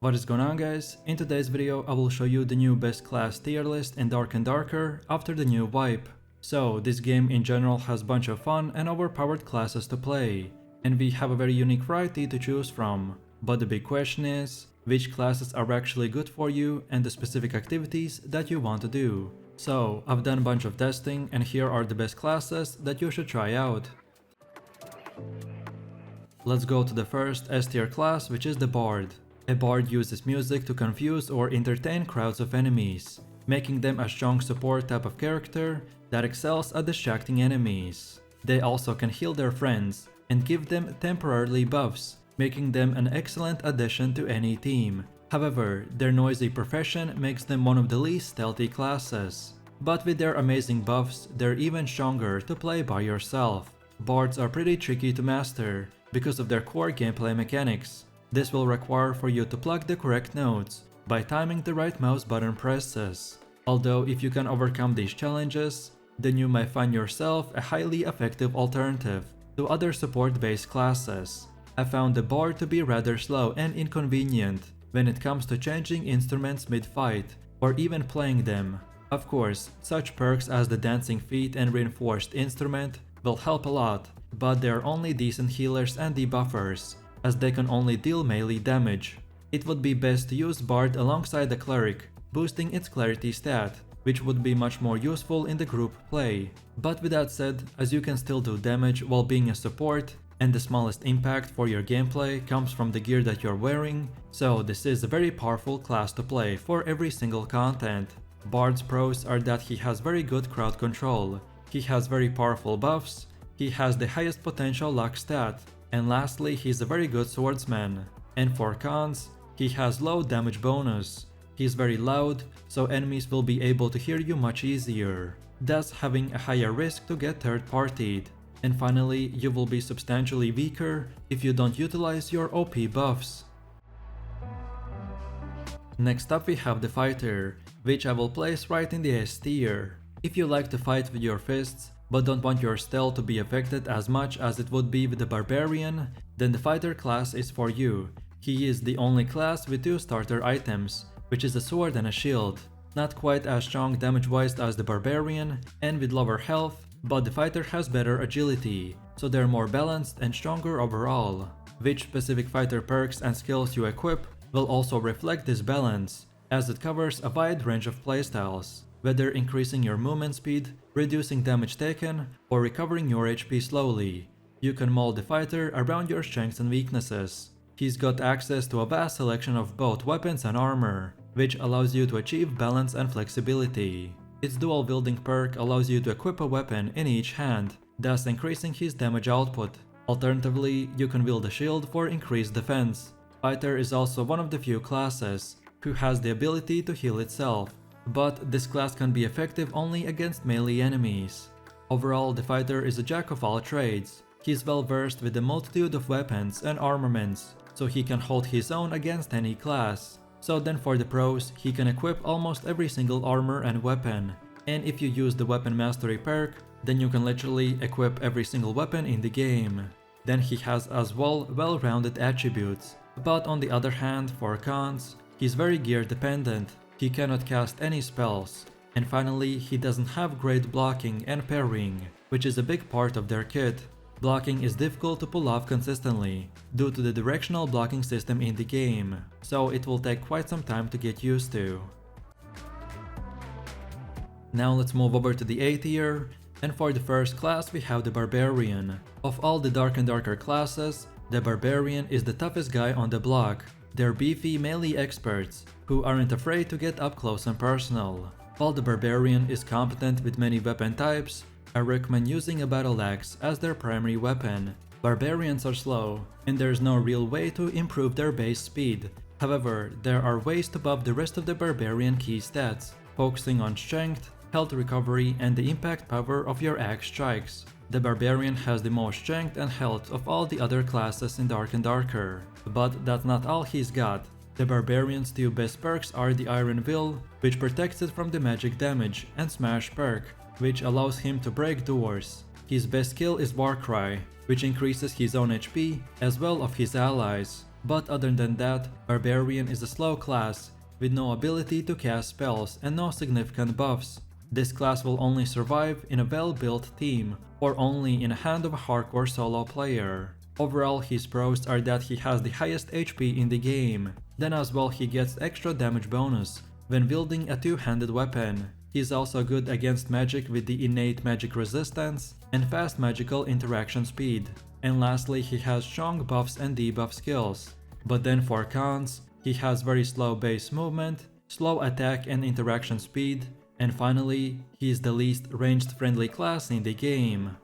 What is going on, guys? In today's video I will show you the new best class tier list in Dark and Darker after the new wipe. So this game in general has bunch of fun and overpowered classes to play, and we have a very unique variety to choose from. But the big question is, which classes are actually good for you and the specific activities that you want to do. So I've done a bunch of testing and here are the best classes that you should try out. Let's go to the first S tier class, which is the Bard. A Bard uses music to confuse or entertain crowds of enemies, making them a strong support type of character that excels at distracting enemies. They also can heal their friends and give them temporarily buffs, making them an excellent addition to any team. However, their noisy profession makes them one of the least stealthy classes. But with their amazing buffs, they're even stronger to play by yourself. Bards are pretty tricky to master because of their core gameplay mechanics. This will require for you to plug the correct notes by timing the right mouse button presses. Although if you can overcome these challenges, then you might find yourself a highly effective alternative to other support-based classes. I found the Bard to be rather slow and inconvenient when it comes to changing instruments mid-fight or even playing them. Of course, such perks as the dancing feet and reinforced instrument will help a lot, but they are only decent healers and debuffers, as they can only deal melee damage. It would be best to use Bard alongside the Cleric, boosting its clarity stat, which would be much more useful in the group play. But with that said, as you can still do damage while being a support, and the smallest impact for your gameplay comes from the gear that you're wearing, so this is a very powerful class to play for every single content. Bard's pros are that he has very good crowd control, he has very powerful buffs, he has the highest potential luck stat, and lastly he's a very good swordsman. And for cons, he has low damage bonus. He's very loud, so enemies will be able to hear you much easier, thus having a higher risk to get third-partied. And finally, you will be substantially weaker if you don't utilize your OP buffs. Next up we have the Fighter, which I will place right in the S tier. If you like to fight with your fists, but don't want your stealth to be affected as much as it would be with the Barbarian, then the Fighter class is for you. He is the only class with two starter items, which is a sword and a shield. Not quite as strong damage-wise as the Barbarian, and with lower health, but the Fighter has better agility, so they're more balanced and stronger overall. Which specific Fighter perks and skills you equip will also reflect this balance, as it covers a wide range of playstyles, whether increasing your movement speed, reducing damage taken, or recovering your HP slowly. You can mold the Fighter around your strengths and weaknesses. He's got access to a vast selection of both weapons and armor, which allows you to achieve balance and flexibility. Its dual wielding perk allows you to equip a weapon in each hand, thus increasing his damage output. Alternatively, you can wield a shield for increased defense. Fighter is also one of the few classes who has the ability to heal itself, but this class can be effective only against melee enemies. Overall, the Fighter is a jack of all trades. He's well versed with a multitude of weapons and armaments, so he can hold his own against any class. So then for the pros, he can equip almost every single armor and weapon, and if you use the weapon mastery perk, then you can literally equip every single weapon in the game. Then he has as well-rounded attributes, but on the other hand, for cons, he's very gear dependent, he cannot cast any spells, and finally he doesn't have great blocking and parrying, which is a big part of their kit. Blocking is difficult to pull off consistently due to the directional blocking system in the game, so it will take quite some time to get used to. Now let's move over to the A tier, and for the first class we have the Barbarian. Of all the Dark and Darker classes, the Barbarian is the toughest guy on the block. They're beefy melee experts who aren't afraid to get up close and personal. While the Barbarian is competent with many weapon types, I recommend using a battle axe as their primary weapon. Barbarians are slow, and there's no real way to improve their base speed. However, there are ways to buff the rest of the Barbarian key stats, focusing on strength, health recovery, and the impact power of your axe strikes. The Barbarian has the most strength and health of all the other classes in Dark and Darker, but that's not all he's got. The Barbarian's two best perks are the Iron Will, which protects it from the magic damage, and Smash perk, which allows him to break doors. His best skill is Warcry, which increases his own HP as well of his allies. But other than that, Barbarian is a slow class with no ability to cast spells and no significant buffs. This class will only survive in a well-built team or only in the hand of a hardcore solo player. Overall, his pros are that he has the highest HP in the game, then as well he gets extra damage bonus when wielding a two-handed weapon. He is also good against magic with the innate magic resistance and fast magical interaction speed. And lastly, he has strong buffs and debuff skills. But then for cons, he has very slow base movement, slow attack and interaction speed, and finally, he is the least ranged friendly class in the game.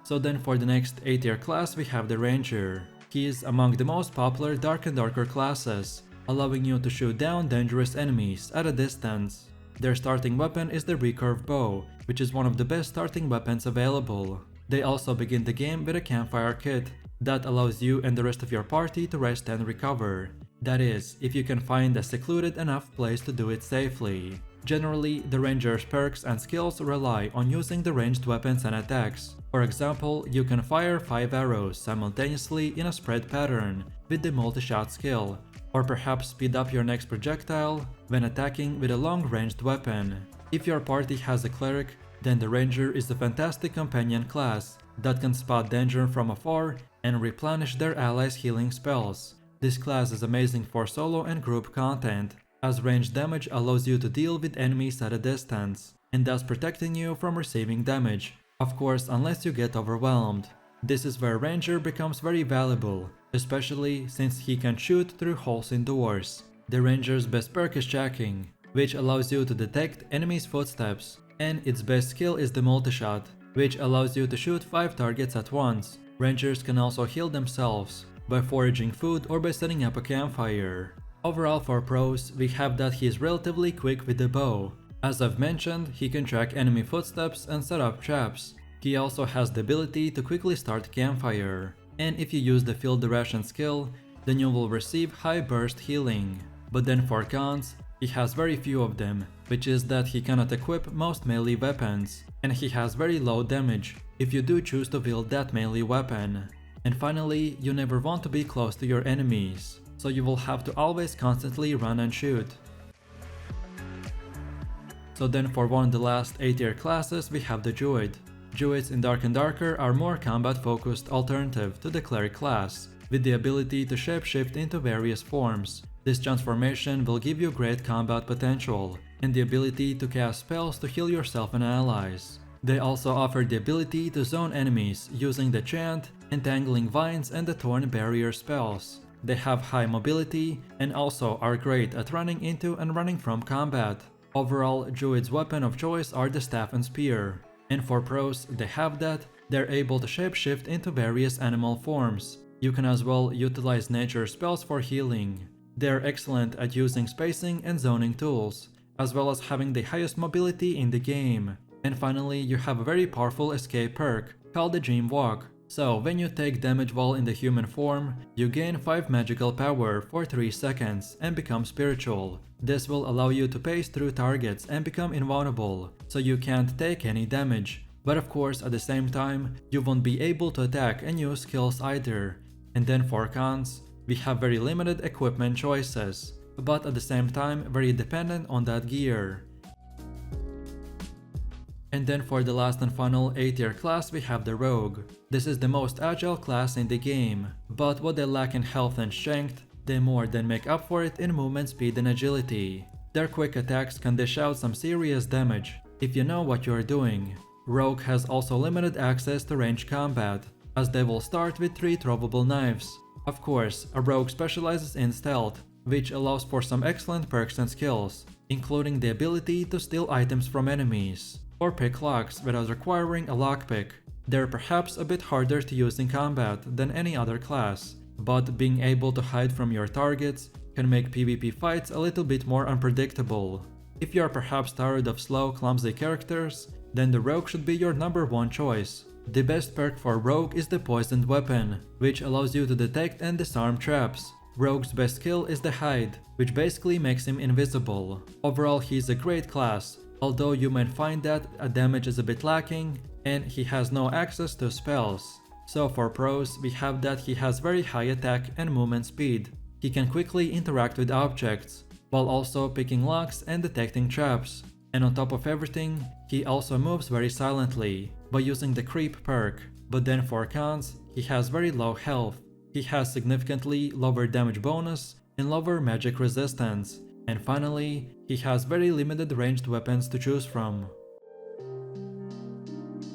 So then for the next A tier class we have the Ranger. He is among the most popular Dark and Darker classes, allowing you to shoot down dangerous enemies at a distance. Their starting weapon is the recurve bow, which is one of the best starting weapons available. They also begin the game with a campfire kit that allows you and the rest of your party to rest and recover. That is, if you can find a secluded enough place to do it safely. Generally, the Ranger's perks and skills rely on using the ranged weapons and attacks. For example, you can fire 5 arrows simultaneously in a spread pattern with the multi-shot skill, or perhaps speed up your next projectile when attacking with a long-ranged weapon. If your party has a Cleric, then the Ranger is a fantastic companion class that can spot danger from afar and replenish their allies' healing spells. This class is amazing for solo and group content, as ranged damage allows you to deal with enemies at a distance, and thus protecting you from receiving damage, of course unless you get overwhelmed. This is where Ranger becomes very valuable, especially since he can shoot through holes in doors. The Ranger's best perk is tracking, which allows you to detect enemies' footsteps, and its best skill is the multi-shot, which allows you to shoot 5 targets at once. Rangers can also heal themselves by foraging food or by setting up a campfire. Overall for pros, we have that he is relatively quick with the bow. As I've mentioned, he can track enemy footsteps and set up traps. He also has the ability to quickly start campfire, and if you use the field duration skill, then you will receive high burst healing. But then for cons, he has very few of them, which is that he cannot equip most melee weapons, and he has very low damage if you do choose to wield that melee weapon. And finally, you never want to be close to your enemies, so you will have to always constantly run and shoot. So then for one of the last A tier classes we have the Druid. Druids in Dark and Darker are more combat focused alternative to the Cleric class, with the ability to shapeshift into various forms. This transformation will give you great combat potential, and the ability to cast spells to heal yourself and allies. They also offer the ability to zone enemies using the Chant, Entangling Vines and the Thorn Barrier spells. They have high mobility and also are great at running into and running from combat. Overall, Druid's weapon of choice are the Staff and Spear. And for pros, they have that, they're able to shapeshift into various animal forms. You can as well utilize nature spells for healing. They're excellent at using spacing and zoning tools, as well as having the highest mobility in the game. And finally, you have a very powerful escape perk called the Dream Walk. So when you take damage while in the human form, you gain 5 magical power for 3 seconds and become spiritual. This will allow you to pace through targets and become invulnerable, so you can't take any damage. But of course, at the same time, you won't be able to attack and use skills either. And then for cons, we have very limited equipment choices, but at the same time very dependent on that gear. And then for the last and final A tier class we have the Rogue. This is the most agile class in the game, but what they lack in health and strength, they more than make up for it in movement speed and agility. Their quick attacks can dish out some serious damage if you know what you are doing. Rogue has also limited access to ranged combat, as they will start with 3 throwable knives. Of course, a Rogue specializes in stealth, which allows for some excellent perks and skills, including the ability to steal items from enemies, or pick locks without requiring a lockpick. They're perhaps a bit harder to use in combat than any other class, but being able to hide from your targets can make PvP fights a little bit more unpredictable. If you are perhaps tired of slow, clumsy characters, then the Rogue should be your #1 choice. The best perk for Rogue is the Poisoned Weapon, which allows you to detect and disarm traps. Rogue's best skill is the Hide, which basically makes him invisible. Overall, he's a great class, although you might find that damage is a bit lacking and he has no access to spells. So for pros, we have that he has very high attack and movement speed. He can quickly interact with objects, while also picking locks and detecting traps. And on top of everything, he also moves very silently, by using the creep perk. But then for cons, he has very low health. He has significantly lower damage bonus and lower magic resistance. And finally, he has very limited ranged weapons to choose from.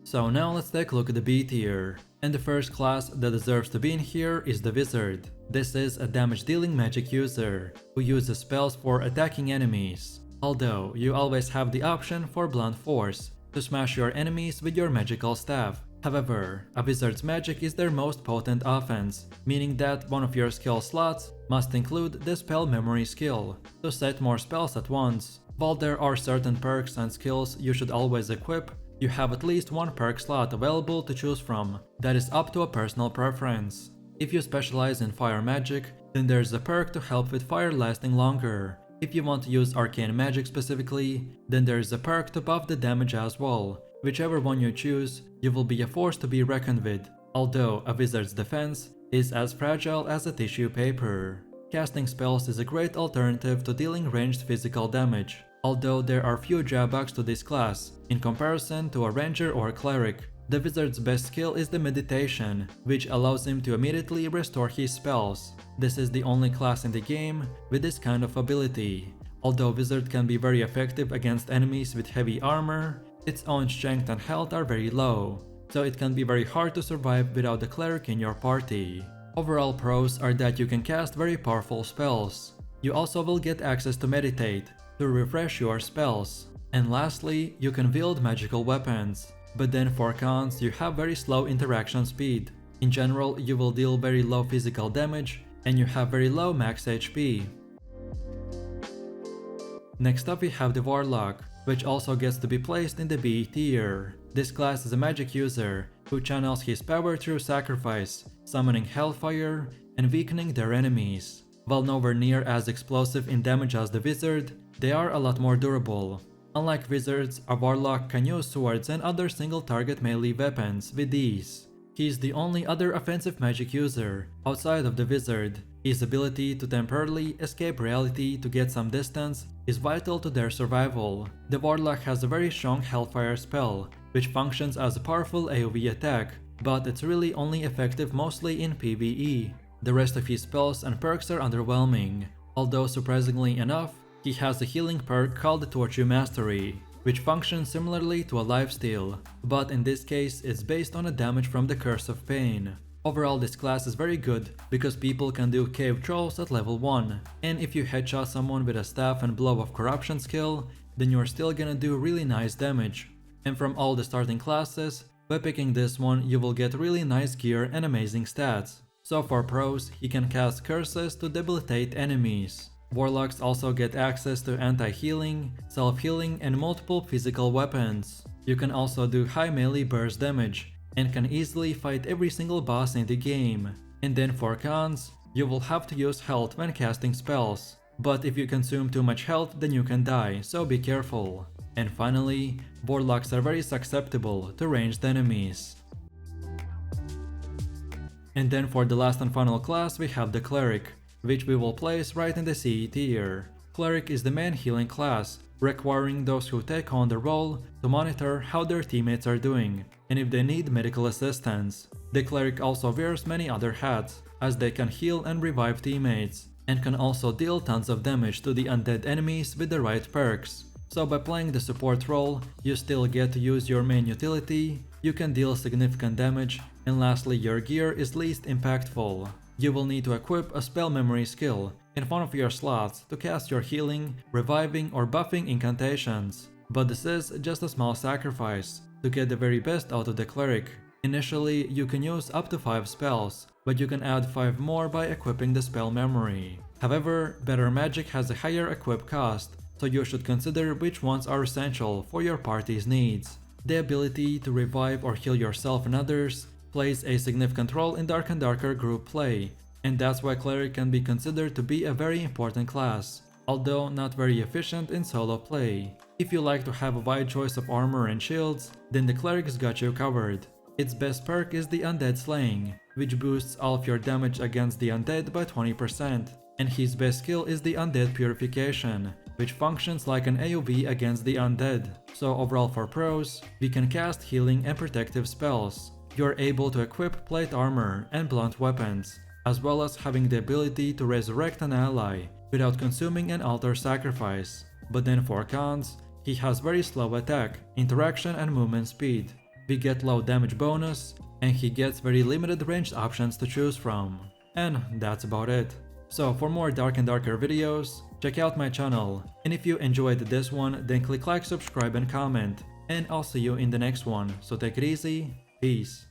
So now let's take a look at the B tier. And the first class that deserves to be in here is the Wizard. This is a damage dealing magic user, who uses spells for attacking enemies. Although, you always have the option for blunt force, to smash your enemies with your magical staff. However, a wizard's magic is their most potent offense, meaning that one of your skill slots must include the spell memory skill, to set more spells at once. While there are certain perks and skills you should always equip, you have at least one perk slot available to choose from, that is up to a personal preference. If you specialize in fire magic, then there's a perk to help with fire lasting longer. If you want to use arcane magic specifically, then there's a perk to buff the damage as well. Whichever one you choose, you will be a force to be reckoned with, although a wizard's defense is as fragile as a tissue paper. Casting spells is a great alternative to dealing ranged physical damage, although there are few drawbacks to this class in comparison to a ranger or a cleric. The wizard's best skill is the meditation, which allows him to immediately restore his spells. This is the only class in the game with this kind of ability. Although wizard can be very effective against enemies with heavy armor, its own strength and health are very low, so it can be very hard to survive without the cleric in your party. Overall pros are that you can cast very powerful spells. You also will get access to meditate, to refresh your spells. And lastly, you can wield magical weapons. But then for cons, you have very slow interaction speed. In general, you will deal very low physical damage, and you have very low max HP. Next up we have the Warlock, which also gets to be placed in the B tier. This class is a magic user, who channels his power through sacrifice, summoning hellfire, and weakening their enemies. While nowhere near as explosive in damage as the Wizard, they are a lot more durable. Unlike wizards, a Warlock can use swords and other single target melee weapons with ease. He is the only other offensive magic user outside of the Wizard. His ability to temporarily escape reality to get some distance is vital to their survival. The Warlock has a very strong Hellfire spell, which functions as a powerful AoE attack, but it's really only effective mostly in PvE. The rest of his spells and perks are underwhelming, although surprisingly enough, he has a healing perk called Torture Mastery, which functions similarly to a lifesteal, but in this case it's based on a damage from the Curse of Pain. Overall, this class is very good because people can do Cave Trolls at level 1, and if you headshot someone with a Staff and Blow of Corruption skill, then you're still gonna do really nice damage. And from all the starting classes, by picking this one you will get really nice gear and amazing stats. So for pros, he can cast curses to debilitate enemies. Warlocks also get access to anti-healing, self-healing and multiple physical weapons. You can also do high melee burst damage, and can easily fight every single boss in the game. And then for cons, you will have to use health when casting spells. But if you consume too much health, then you can die, so be careful. And finally, Warlocks are very susceptible to ranged enemies. And then for the last and final class we have the Cleric, which we will place right in the C tier. Cleric is the main healing class, requiring those who take on the role to monitor how their teammates are doing, and if they need medical assistance. The Cleric also wears many other hats, as they can heal and revive teammates, and can also deal tons of damage to the undead enemies with the right perks. So by playing the support role, you still get to use your main utility, you can deal significant damage, and lastly your gear is least impactful. You will need to equip a spell memory skill in one of your slots to cast your healing, reviving or buffing incantations. But this is just a small sacrifice to get the very best out of the Cleric. Initially, you can use up to 5 spells, but you can add 5 more by equipping the spell memory. However, better magic has a higher equip cost, so you should consider which ones are essential for your party's needs. The ability to revive or heal yourself and others plays a significant role in Dark and Darker group play, and that's why Cleric can be considered to be a very important class, although not very efficient in solo play. If you like to have a wide choice of armor and shields, then the Cleric's got you covered. Its best perk is the Undead Slaying, which boosts all of your damage against the undead by 20%, and his best skill is the Undead Purification, which functions like an AoE against the undead. So overall for pros, we can cast healing and protective spells. You're able to equip plate armor and blunt weapons, as well as having the ability to resurrect an ally without consuming an altar sacrifice. But then for cons, he has very slow attack, interaction and movement speed. We get low damage bonus, and he gets very limited ranged options to choose from. And that's about it. So for more Dark and Darker videos, check out my channel, and if you enjoyed this one, then click like, subscribe and comment, and I'll see you in the next one, so take it easy, peace.